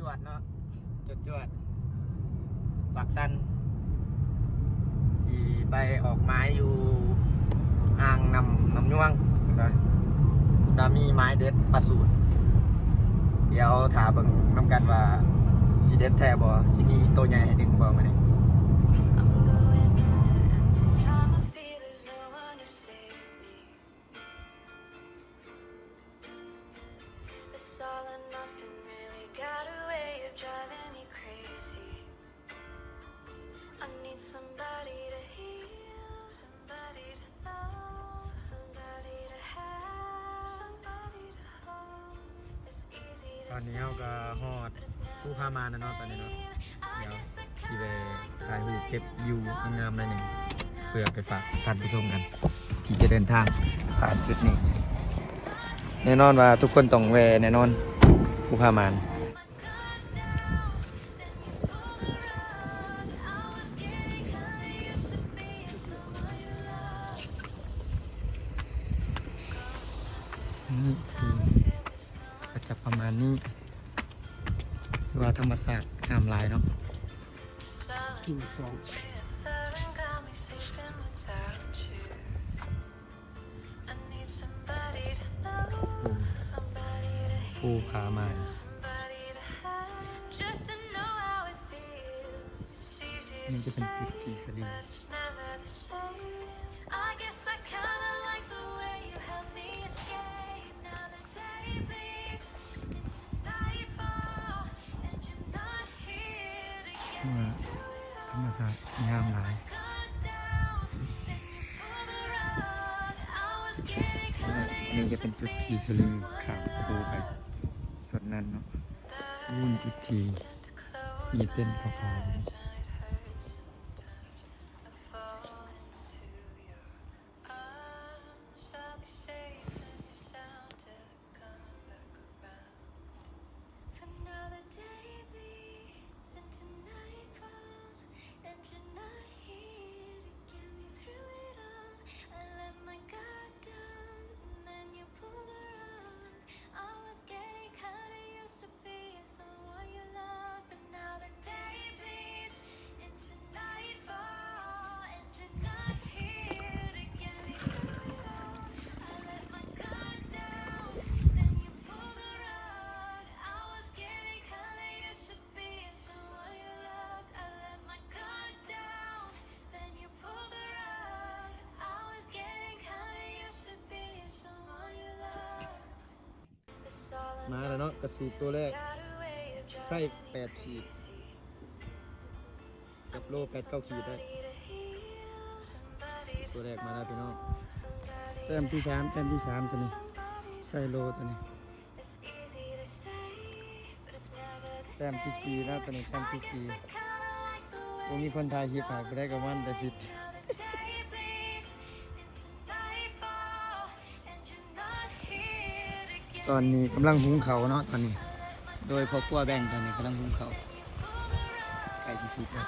วดเนาะจวดปักสันสีไปออกไม้อยู่อ่างน้ำยวงดามีไม้เด็ดประสูตรเดี๋ยวถามเบิ่งน้ำกันว่าสีเด็ดแท้บ่สิมีตัวใหญ่ให้ดึงบ่มื้อนี้ตอนนี้เราก็ฮอดผู้พามานะเนาะตอนนี้เนาะเดี๋ยวสิไปถ่ายรูปเก็บวิวงามๆหน่อยหนึ่งเพื่อไปฝากท่านผู้ชมกันที่จะเดินทางผ่านจุดนี้แน่นอนว่าทุกคนต้องแวะแน่นอนผู้พามานนี่ก็จะประมาณนี้ว่าธรรมศาสตร์งามลายเนาะผู้พามานนี่จะเป็นจุดที่สลิงธรรมศาสตร์งามหลายนี่จะเป็นจุดที่สลิงขาวโคไปส่วนนั้นเนาะรุ่นจุดที่มีเต้นขาวๆมาแล้วเนาะกระสูบตัวแรกไส้8 ขีดกับโล8-9 ขีดได้ตัวแรกมาแล้วพี่น้องแต้มที่3ตัวนี้ไส้โลตัวนี้แต้มที่4แล้วตัวนี้แต้มที่4มีคนถ่ายคลิปหายไปได้กับวันแต่สิตอนนี้กำลังหุงเขาเนาะตอนนี้โดยพ่อครัวแบ่งตอนนี้กำลังหุงเขาไก่ที่สุดแล้ว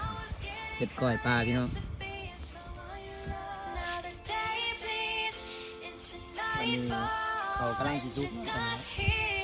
เห็ดก้อยปลาพี่น้องตอนนี้เขากำลังที่สุดตอนนี้